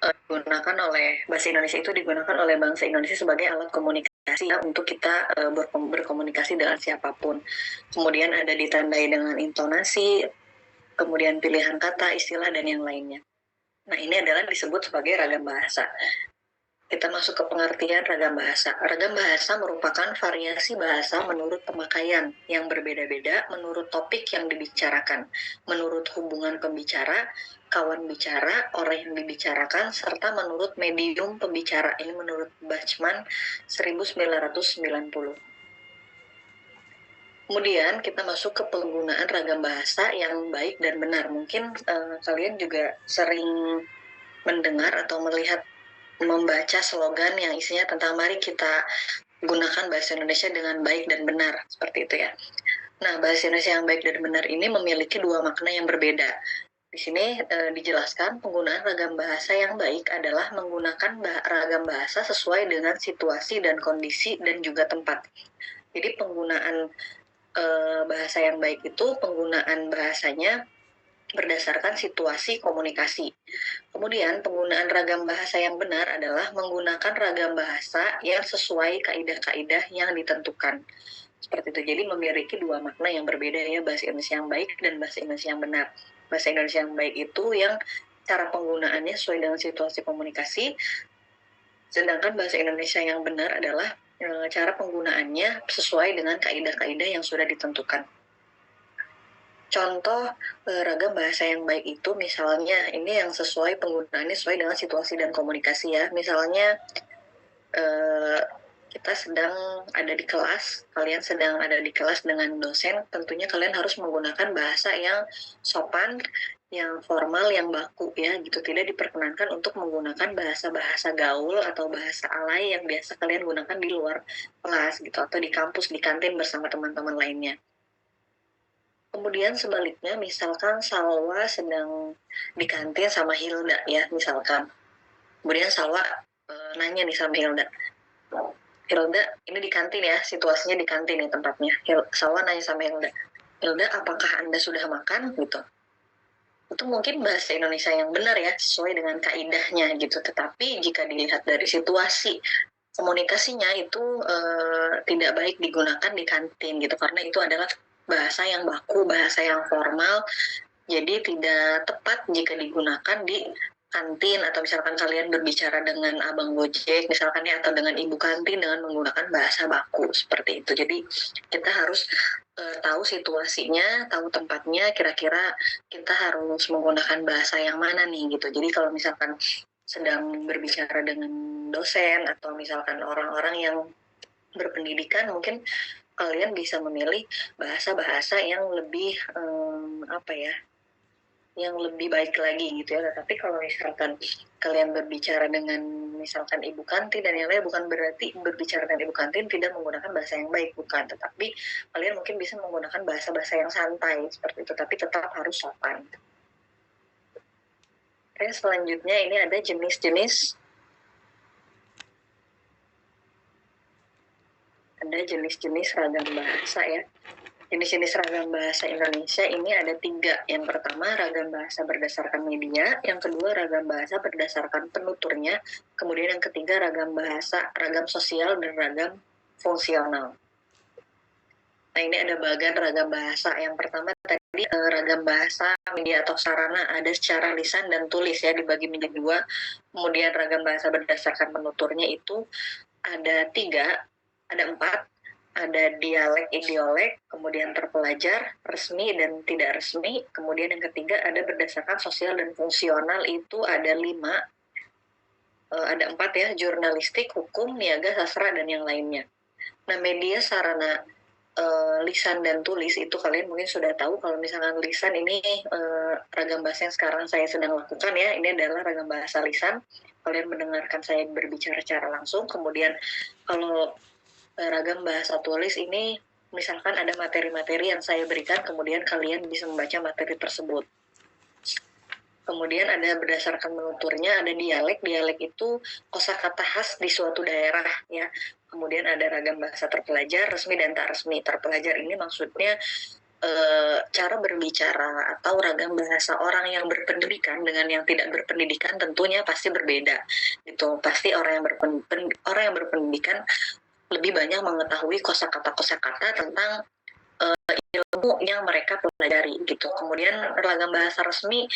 digunakan oleh bahasa Indonesia itu digunakan oleh bangsa Indonesia sebagai alat komunikasi ya, untuk kita berkomunikasi dengan siapapun. Kemudian ada ditandai dengan intonasi, kemudian pilihan kata, istilah, dan yang lainnya. Nah, ini adalah disebut sebagai ragam bahasa. Kita masuk ke pengertian ragam bahasa. Ragam bahasa merupakan variasi bahasa menurut pemakaian yang berbeda-beda, menurut topik yang dibicarakan, menurut hubungan pembicara, kawan bicara, orang yang dibicarakan, serta menurut medium pembicara. Ini menurut Bachman 1990. Kemudian kita masuk ke penggunaan ragam bahasa yang baik dan benar. Mungkin kalian juga sering mendengar atau melihat membaca slogan yang isinya tentang mari kita gunakan bahasa Indonesia dengan baik dan benar, seperti itu ya. Nah, bahasa Indonesia yang baik dan benar ini memiliki dua makna yang berbeda. Di sini dijelaskan penggunaan ragam bahasa yang baik adalah menggunakan ragam bahasa sesuai dengan situasi dan kondisi dan juga tempat. Jadi penggunaan bahasa yang baik itu penggunaan bahasanya berdasarkan situasi komunikasi. Kemudian penggunaan ragam bahasa yang benar adalah menggunakan ragam bahasa yang sesuai kaidah-kaidah yang ditentukan. Seperti itu. Jadi memiliki dua makna yang berbeda ya, bahasa Indonesia yang baik dan bahasa Indonesia yang benar. Bahasa Indonesia yang baik itu yang cara penggunaannya sesuai dengan situasi komunikasi, sedangkan bahasa Indonesia yang benar adalah cara penggunaannya sesuai dengan kaidah-kaidah yang sudah ditentukan. Contoh ragam bahasa yang baik itu misalnya ini yang sesuai penggunaannya sesuai dengan situasi dan komunikasi ya. Misalnya kita sedang ada di kelas, kalian sedang ada di kelas dengan dosen, tentunya kalian harus menggunakan bahasa yang sopan, yang formal, yang baku ya gitu. Tidak diperkenankan untuk menggunakan bahasa-bahasa gaul atau bahasa alay yang biasa kalian gunakan di luar kelas gitu atau di kampus, di kantin bersama teman-teman lainnya. Kemudian sebaliknya, misalkan Salwa sedang di kantin sama Hilda ya, misalkan. Kemudian Salwa nanya nih sama Hilda, ini di kantin ya, situasinya di kantin nih tempatnya. Salwa nanya sama Hilda, apakah Anda sudah makan? Gitu. Itu mungkin bahasa Indonesia yang benar ya, sesuai dengan kaidahnya gitu. Tetapi jika dilihat dari situasi komunikasinya itu tidak baik digunakan di kantin gitu, karena itu adalah bahasa yang baku, bahasa yang formal, jadi tidak tepat jika digunakan di kantin atau misalkan kalian berbicara dengan abang Gojek misalkan ya, atau dengan ibu kantin dengan menggunakan bahasa baku seperti itu. Jadi kita harus tahu situasinya, tahu tempatnya, kira-kira kita harus menggunakan bahasa yang mana nih gitu. Jadi kalau misalkan sedang berbicara dengan dosen atau misalkan orang-orang yang berpendidikan, mungkin kalian bisa memilih bahasa-bahasa yang lebih yang lebih baik lagi gitu ya. Tapi kalau misalkan kalian berbicara dengan misalkan ibu kantin dan yang lain, bukan berarti berbicara dengan ibu kantin tidak menggunakan bahasa yang baik, bukan. Tetapi kalian mungkin bisa menggunakan bahasa-bahasa yang santai seperti itu, tapi tetap harus sopan. Oke, selanjutnya ini ada jenis-jenis ragam bahasa ya. Jenis-jenis ragam bahasa Indonesia ini ada 3. Yang pertama, ragam bahasa berdasarkan media. Yang kedua, ragam bahasa berdasarkan penuturnya. Kemudian yang ketiga, ragam sosial, dan ragam fungsional. Nah, ini ada bagian ragam bahasa. Yang pertama tadi ragam bahasa media atau sarana ada secara lisan dan tulis ya, dibagi menjadi 2. Kemudian ragam bahasa berdasarkan penuturnya itu ada 4, ada dialek, idiolek, kemudian terpelajar, resmi dan tidak resmi. Kemudian yang ketiga ada berdasarkan sosial dan fungsional, itu ada 5. Ada 4 ya, jurnalistik, hukum, niaga, sastra, dan yang lainnya. Nah, media sarana lisan dan tulis itu kalian mungkin sudah tahu. Kalau misalkan lisan ini ragam bahasa yang sekarang saya sedang lakukan ya, ini adalah ragam bahasa lisan. Kalian mendengarkan saya berbicara secara langsung. Kemudian kalau ragam bahasa tulis ini misalkan ada materi-materi yang saya berikan, kemudian kalian bisa membaca materi tersebut. Kemudian ada berdasarkan penuturnya, ada dialek. Dialek itu kosakata khas di suatu daerah ya. Kemudian ada ragam bahasa terpelajar, resmi dan tak resmi. Terpelajar ini maksudnya cara berbicara atau ragam bahasa orang yang berpendidikan dengan yang tidak berpendidikan tentunya pasti berbeda gitu. Pasti orang yang berpendidikan lebih banyak mengetahui kosakata tentang ilmu yang mereka pelajari gitu. Kemudian ragam bahasa resmi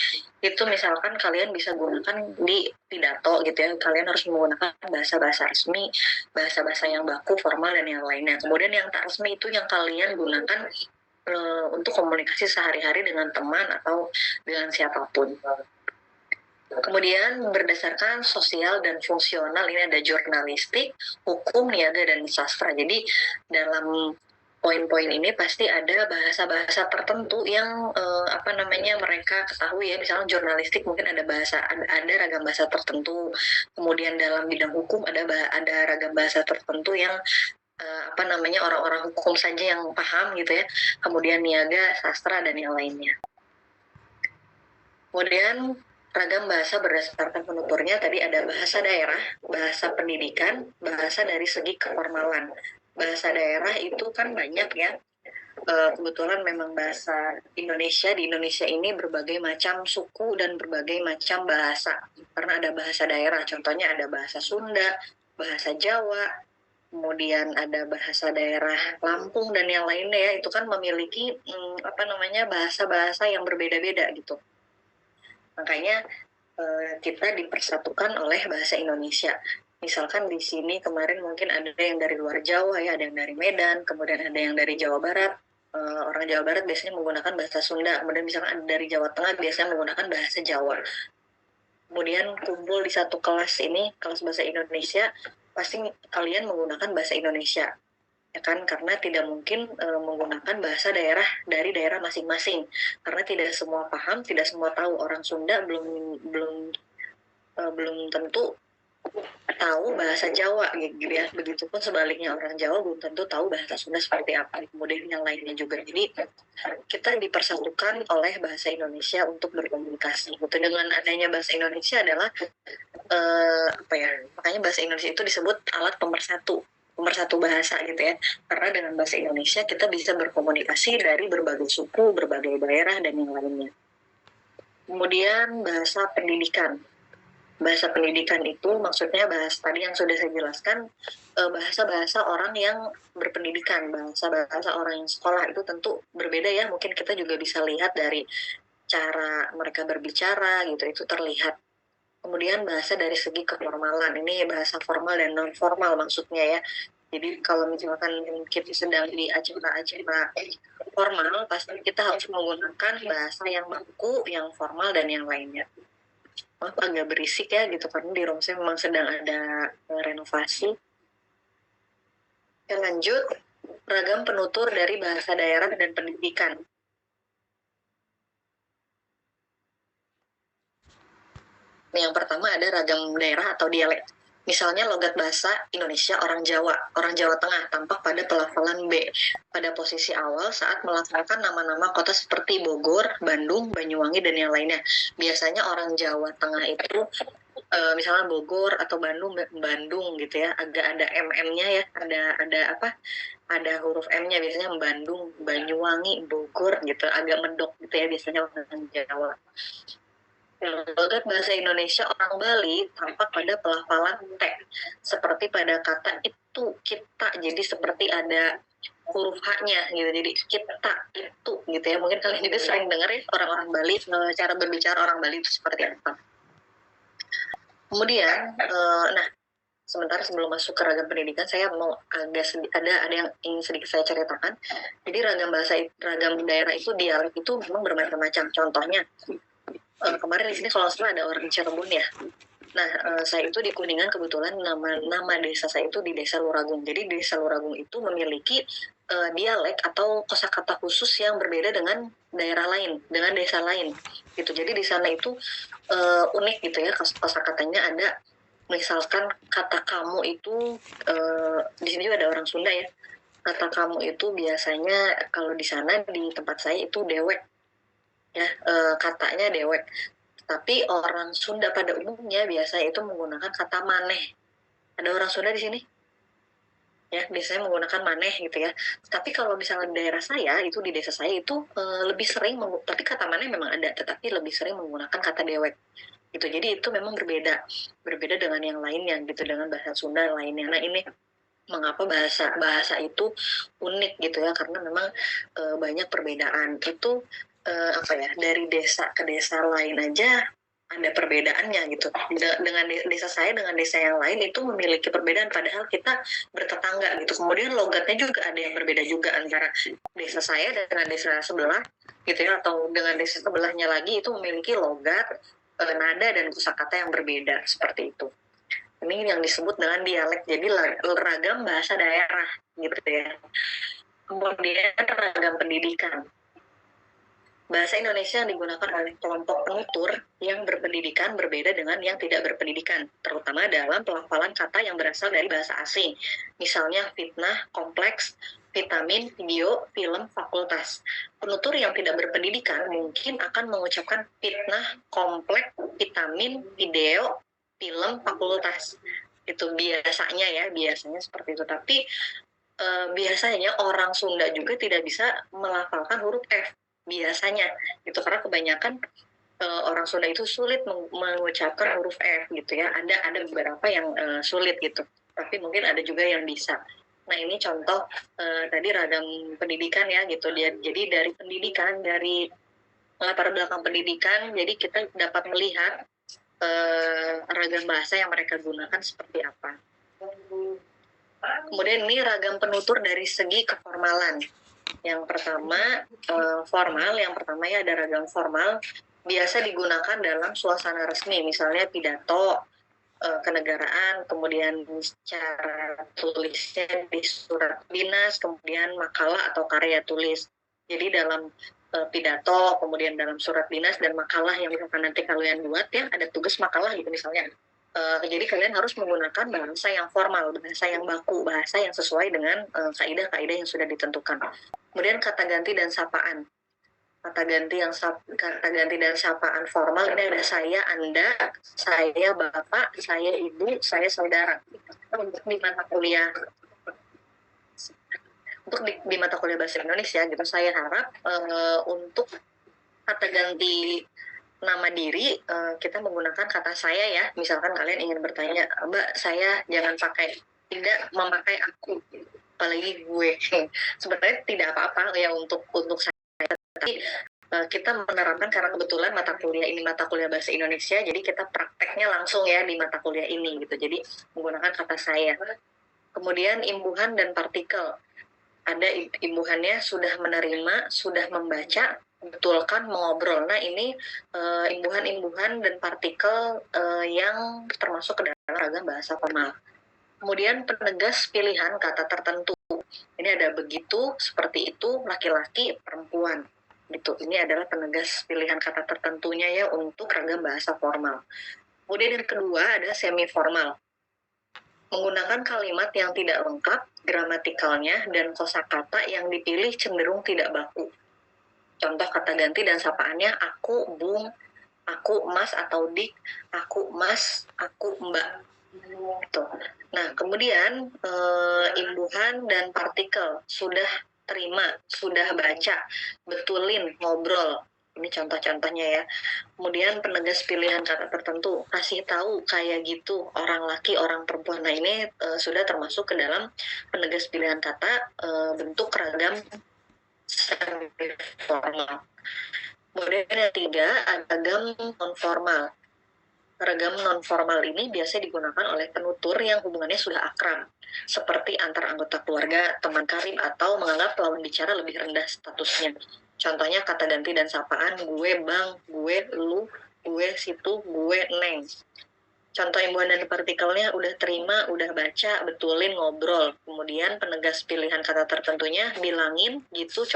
itu misalkan kalian bisa gunakan di pidato gitu ya. Kalian harus menggunakan bahasa-bahasa resmi, bahasa-bahasa yang baku, formal dan yang lainnya. Kemudian yang tak resmi itu yang kalian gunakan untuk komunikasi sehari-hari dengan teman atau dengan siapapun. Kemudian berdasarkan sosial dan fungsional ini ada jurnalistik, hukum, niaga, dan sastra. Jadi dalam poin-poin ini pasti ada bahasa-bahasa tertentu yang mereka ketahui ya. Misalnya jurnalistik mungkin ada ragam bahasa tertentu. Kemudian dalam bidang hukum ada ragam bahasa tertentu yang orang-orang hukum saja yang paham gitu ya. Kemudian niaga, sastra dan yang lainnya. Kemudian ragam bahasa berdasarkan penuturnya tadi ada bahasa daerah, bahasa pendidikan, bahasa dari segi keformalan. Bahasa daerah itu kan banyak ya. Kebetulan memang bahasa Indonesia di Indonesia ini berbagai macam suku dan berbagai macam bahasa. Karena ada bahasa daerah, contohnya ada bahasa Sunda, bahasa Jawa, kemudian ada bahasa daerah Lampung dan yang lainnya ya. Itu kan memiliki bahasa-bahasa yang berbeda-beda gitu. Makanya kita dipersatukan oleh bahasa Indonesia. Misalkan di sini kemarin mungkin ada yang dari luar Jawa ya, ada yang dari Medan, kemudian ada yang dari Jawa Barat. Orang Jawa Barat biasanya menggunakan bahasa Sunda, kemudian misalkan ada dari Jawa Tengah biasanya menggunakan bahasa Jawa. Kemudian kumpul di satu kelas ini, kelas bahasa Indonesia, pasti kalian menggunakan bahasa Indonesia. Ya kan, karena tidak mungkin menggunakan bahasa daerah dari daerah masing-masing, karena tidak semua paham, tidak semua tahu. Orang Sunda belum tentu tahu bahasa Jawa gitu ya. Begitupun sebaliknya, orang Jawa belum tentu tahu bahasa Sunda seperti apa. Kemudian yang lainnya juga. Jadi kita dipersatukan oleh bahasa Indonesia untuk berkomunikasi. Gitu. Dengan adanya bahasa Indonesia adalah makanya bahasa Indonesia itu disebut alat pemersatu bahasa gitu ya. Karena dengan bahasa Indonesia kita bisa berkomunikasi dari berbagai suku, berbagai daerah dan yang lainnya. Kemudian bahasa pendidikan. Bahasa pendidikan itu maksudnya bahasa tadi yang sudah saya jelaskan, bahasa-bahasa orang yang berpendidikan, bahasa-bahasa orang yang sekolah itu tentu berbeda ya. Mungkin kita juga bisa lihat dari cara mereka berbicara gitu, itu terlihat. Kemudian bahasa dari segi keformalan, ini bahasa formal dan non formal maksudnya ya. Jadi kalau misalkan kita sedang di acara formal, pasti kita harus menggunakan bahasa yang baku, yang formal dan yang lainnya. Maaf agak berisik ya gitu karena di room saya memang sedang ada renovasi. Oke, lanjut, ragam penutur dari bahasa daerah dan pendidikan. Yang pertama ada ragam daerah atau dialek. Misalnya logat bahasa Indonesia orang Jawa Tengah tampak pada pelafalan B pada posisi awal saat melafalkan nama-nama kota seperti Bogor, Bandung, Banyuwangi, dan yang lainnya. Biasanya orang Jawa Tengah itu misalnya Bogor atau Bandung gitu ya, agak ada MM-nya ya, ada huruf M-nya biasanya Bandung, Banyuwangi, Bogor gitu, agak medok gitu ya biasanya orang Jawa. Logat bahasa Indonesia orang Bali tampak pada pelafalan T, seperti pada kata itu, kita, jadi seperti ada huruf H-nya gitu, jadi kita itu gitu ya. Mungkin kalian juga sering dengar ya orang-orang Bali, cara berbicara orang Bali itu seperti apa. Kemudian, sementara sebelum masuk ke ragam pendidikan, saya mau ada yang ingin sedikit saya ceritakan. Jadi ragam daerah itu, dialek itu memang bermacam-macam. Contohnya, kemarin di sini kalau salah ada orang Cirebon ya. Nah, saya itu di Kuningan kebetulan nama desa saya itu di Desa Luragung. Jadi Desa Luragung itu memiliki dialek atau kosakata khusus yang berbeda dengan daerah lain, dengan desa lain. Gitu. Jadi di sana itu unik gitu ya, kosakatanya ada. Misalkan kata kamu itu di sini juga ada orang Sunda ya. Kata kamu itu biasanya kalau di sana di tempat saya itu dewek. Ya, katanya dewek. Tapi orang Sunda pada umumnya biasanya itu menggunakan kata maneh. Ada orang Sunda di sini? ya biasanya menggunakan maneh gitu ya. Tapi kalau misalnya di daerah saya itu di desa saya itu lebih sering tapi kata maneh memang ada, tetapi lebih sering menggunakan kata dewek gitu. Jadi itu memang berbeda dengan yang lainnya gitu, dengan bahasa Sunda lainnya. Nah ini mengapa bahasa bahasa itu unik gitu ya, karena memang banyak perbedaan itu, apa ya, dari desa ke desa lain aja ada perbedaannya gitu. Dengan desa saya dengan desa yang lain itu memiliki perbedaan, padahal kita bertetangga gitu. Kemudian logatnya juga ada yang berbeda juga antara desa saya dengan desa sebelah gitu ya, atau dengan desa sebelahnya lagi itu memiliki logat, nada dan kosakata yang berbeda seperti itu. Ini yang disebut dengan dialek, jadi ragam bahasa daerah gitu ya. Kemudian ragam pendidikan. Bahasa Indonesia yang digunakan oleh kelompok penutur yang berpendidikan berbeda dengan yang tidak berpendidikan, terutama dalam pelafalan kata yang berasal dari bahasa asing. Misalnya fitnah, kompleks, vitamin, video, film, fakultas. Penutur yang tidak berpendidikan mungkin akan mengucapkan fitnah, kompleks, vitamin, video, film, fakultas. Itu biasanya seperti itu. Tapi biasanya orang Sunda juga tidak bisa melafalkan huruf F biasanya gitu, karena kebanyakan orang Sunda itu sulit mengucapkan huruf F gitu ya. Ada beberapa yang sulit gitu, tapi mungkin ada juga yang bisa. Nah ini contoh tadi ragam pendidikan ya gitu. Jadi dari pendidikan, dari latar belakang pendidikan, jadi kita dapat melihat ragam bahasa yang mereka gunakan seperti apa. Kemudian ini ragam penutur dari segi keformalan. Yang pertama formal, yang pertama ya ada ragam formal, biasa digunakan dalam suasana resmi, misalnya pidato kenegaraan, kemudian cara tulisnya di surat dinas, kemudian makalah atau karya tulis. Jadi dalam pidato, kemudian dalam surat dinas dan makalah yang misalkan nanti kalian buat ya, ada tugas makalah gitu misalnya. Jadi kalian harus menggunakan bahasa yang formal, bahasa yang baku, bahasa yang sesuai dengan kaidah-kaidah yang sudah ditentukan. Kemudian kata ganti dan sapaan. Kata ganti dan sapaan formal ini ada saya, Anda, saya Bapak, saya Ibu, saya saudara. Untuk di mata kuliah di mata kuliah bahasa Indonesia gitu, saya harap untuk kata ganti nama diri kita menggunakan kata saya ya. Misalkan kalian ingin bertanya, Mbak, saya jangan tidak memakai aku, apalagi gue. Sebenarnya tidak apa-apa ya untuk saya, tapi kita menerapkan karena kebetulan mata kuliah ini mata kuliah bahasa Indonesia, jadi kita prakteknya langsung ya di mata kuliah ini gitu. Jadi menggunakan kata saya. Kemudian imbuhan dan partikel. Ada imbuhannya sudah menerima, sudah membaca, betulkan, mengobrol. Nah ini imbuhan-imbuhan dan partikel yang termasuk ke dalam ragam bahasa formal. Kemudian penegas pilihan kata tertentu. Ini ada begitu, seperti itu, laki-laki, perempuan. Gitu. Ini adalah penegas pilihan kata tertentunya ya untuk ragam bahasa formal. Kemudian yang kedua ada semi formal. Menggunakan kalimat yang tidak lengkap, gramatikalnya, dan kosakata yang dipilih cenderung tidak baku. Contoh kata ganti dan sapaannya aku, Bung, aku, Mas atau Dik, aku, Mas, aku, Mbak. Gitu. Nah, kemudian imbuhan dan partikel sudah terima, sudah baca, betulin, ngobrol. Ini contoh-contohnya ya. Kemudian penegas pilihan kata tertentu, kasih tahu kayak gitu, orang laki, orang perempuan. Nah ini sudah termasuk ke dalam penegas pilihan kata bentuk ragam formal. Kemudian yang tiga, ragam non-formal. Ragam non-formal ini biasanya digunakan oleh penutur yang hubungannya sudah akrab, seperti antar anggota keluarga, teman karib, atau menganggap lawan bicara lebih rendah statusnya. Contohnya kata ganti dan sapaan, gue bang, gue lu, gue situ, gue neng. Contoh imbuhan dan partikelnya udah terima, udah baca, betulin, ngobrol. Kemudian penegas pilihan kata tertentunya, bilangin gitu,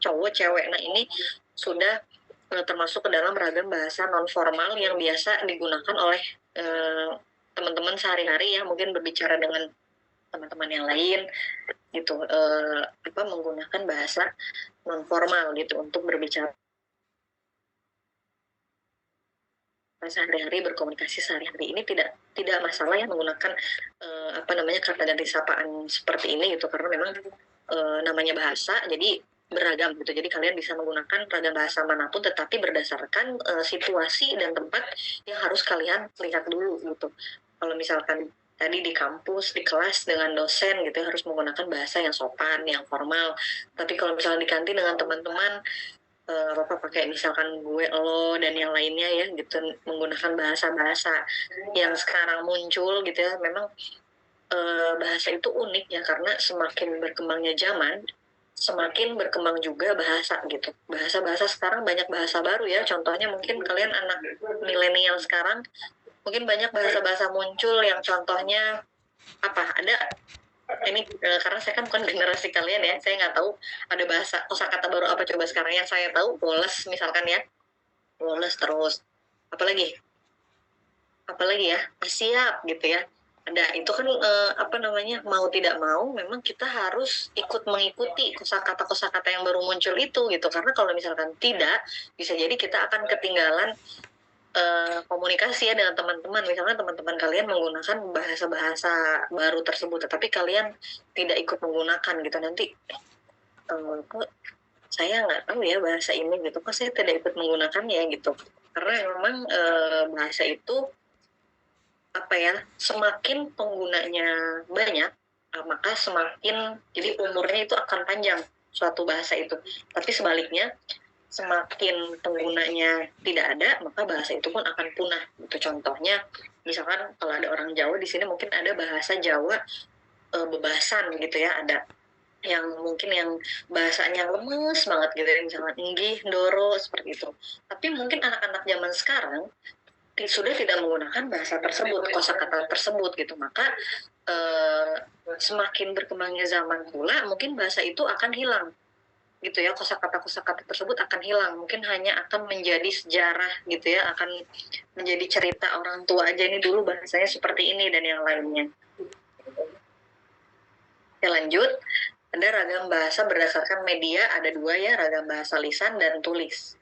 cowok, cewek. Nah ini sudah termasuk ke dalam ragam bahasa non formal yang biasa digunakan oleh teman-teman sehari-hari ya, mungkin berbicara dengan teman-teman yang lain gitu, menggunakan bahasa non formal gitu untuk berbicara. sehari-hari, berkomunikasi sehari-hari ini tidak masalah ya menggunakan kata ganti sapaan seperti ini gitu, karena memang namanya bahasa jadi beragam gitu. Jadi kalian bisa menggunakan ragam bahasa manapun tetapi berdasarkan situasi dan tempat yang harus kalian lihat dulu gitu. Kalau misalkan tadi di kampus, di kelas dengan dosen gitu harus menggunakan bahasa yang sopan, yang formal. Tapi kalau misalnya di kantin dengan teman-teman apa pakai misalkan gue, lo, dan yang lainnya ya gitu, menggunakan bahasa-bahasa yang sekarang muncul gitu ya. Memang bahasa itu unik ya, karena semakin berkembangnya zaman, semakin berkembang juga bahasa gitu. Bahasa-bahasa sekarang banyak bahasa baru ya. Contohnya mungkin kalian anak milenial sekarang, mungkin banyak bahasa-bahasa muncul yang contohnya apa ada ini karena saya kan bukan generasi kalian ya, saya nggak tahu ada bahasa kosakata baru apa coba sekarang. Yang saya tahu boles misalkan ya, boles, terus apalagi ya, siap gitu ya. Ada itu kan mau tidak mau memang kita harus ikut mengikuti kosakata-kosakata yang baru muncul itu gitu, karena kalau misalkan tidak, bisa jadi kita akan ketinggalan komunikasi ya dengan teman-teman. Misalnya teman-teman kalian menggunakan bahasa-bahasa baru tersebut tetapi kalian tidak ikut menggunakan gitu, nanti kok saya nggak tahu ya bahasa ini gitu, kok saya tidak ikut menggunakannya gitu. Karena memang bahasa itu semakin penggunanya banyak, maka semakin jadi umurnya itu akan panjang suatu bahasa itu. Tapi sebaliknya, semakin penggunanya tidak ada, maka bahasa itu pun akan punah. Itu contohnya, misalkan kalau ada orang Jawa di sini mungkin ada bahasa Jawa bebasan gitu ya, ada yang mungkin yang bahasanya lemes banget gitu ya, misalnya inggih, doro, seperti itu. Tapi mungkin anak-anak zaman sekarang sudah tidak menggunakan bahasa tersebut, kosakata tersebut gitu. Maka semakin berkembangnya zaman pula, mungkin bahasa itu akan hilang gitu ya, kosakata-kosakata tersebut akan hilang, mungkin hanya akan menjadi sejarah gitu ya, akan menjadi cerita orang tua aja, ini dulu bahasanya seperti ini dan yang lainnya. Ya, lanjut, ada ragam bahasa berdasarkan media, ada dua ya, ragam bahasa lisan dan tulis.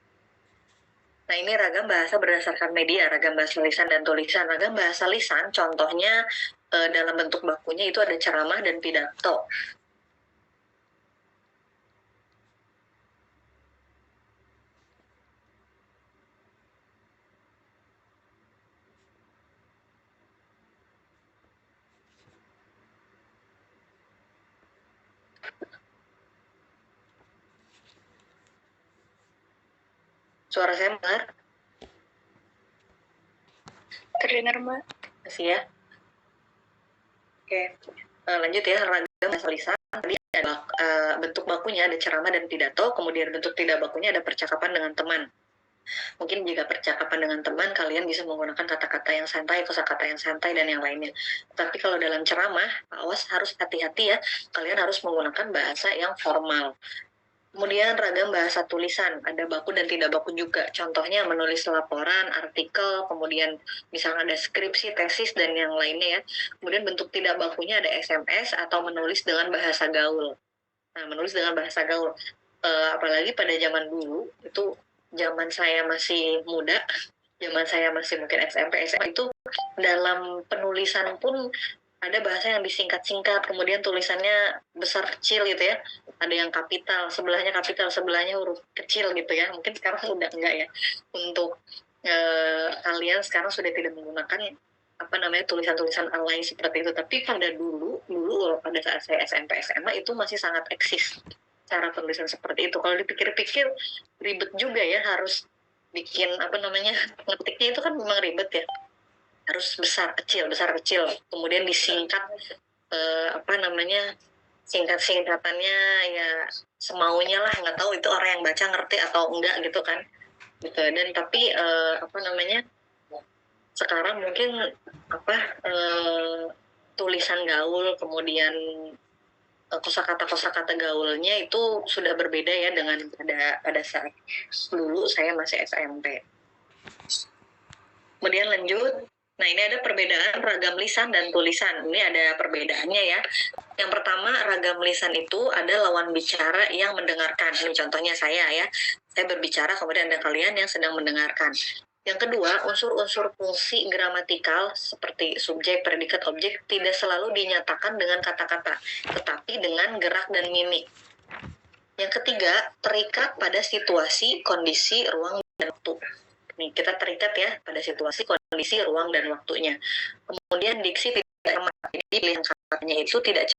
Nah, ini ragam bahasa berdasarkan media, ragam bahasa lisan dan tulisan. Ragam bahasa lisan, contohnya dalam bentuk bakunya itu ada ceramah dan pidato. Suara saya benar? Terdengar, Mbak. Masih ya? Oke. Lanjut ya, ragam bahasa lisan. Tadi ada bentuk bakunya ada ceramah dan pidato, kemudian bentuk tidak bakunya ada percakapan dengan teman. Mungkin jika percakapan dengan teman, kalian bisa menggunakan kata-kata yang santai, kosakata yang santai, dan yang lainnya. Tapi kalau dalam ceramah, awas harus hati-hati ya, kalian harus menggunakan bahasa yang formal. Kemudian ragam bahasa tulisan, ada baku dan tidak baku juga. Contohnya menulis laporan, artikel, kemudian misalnya ada skripsi, tesis, dan yang lainnya ya. Kemudian bentuk tidak bakunya ada SMS atau menulis dengan bahasa gaul. Nah, menulis dengan bahasa gaul. Apalagi pada zaman dulu, itu zaman saya masih muda, zaman saya masih mungkin SMP, SMA, itu dalam penulisan pun ada bahasa yang disingkat-singkat, kemudian tulisannya besar kecil gitu ya, ada yang kapital, sebelahnya huruf kecil gitu ya. Mungkin sekarang udah enggak ya, untuk kalian sekarang sudah tidak menggunakan tulisan-tulisan alay seperti itu. Tapi pada dulu pada saat saya SMP SMA itu masih sangat eksis cara penulisan seperti itu. Kalau dipikir-pikir ribet juga ya, harus bikin ngetiknya itu kan memang ribet ya, harus besar kecil, kemudian disingkat singkat-singkatannya ya semaunya lah, nggak tahu itu orang yang baca ngerti atau enggak gitu kan gitu. Dan tapi sekarang mungkin tulisan gaul, kemudian kosakata gaulnya itu sudah berbeda ya dengan pada saat dulu saya masih SMP. Kemudian lanjut. Nah, ini ada perbedaan ragam lisan dan tulisan. Ini ada perbedaannya ya. Yang pertama, ragam lisan itu ada lawan bicara yang mendengarkan. Ini contohnya saya ya. Saya berbicara, kemudian ada kalian yang sedang mendengarkan. Yang kedua, unsur-unsur fungsi gramatikal seperti subjek, predikat, objek tidak selalu dinyatakan dengan kata-kata, tetapi dengan gerak dan mimik. Yang ketiga, terikat pada situasi, kondisi, ruang, dan waktu. Nih, kita terikat ya pada situasi, kondisi, ruang, dan waktunya. Kemudian diksi tidak sama, jadi pilihan katanya itu tidak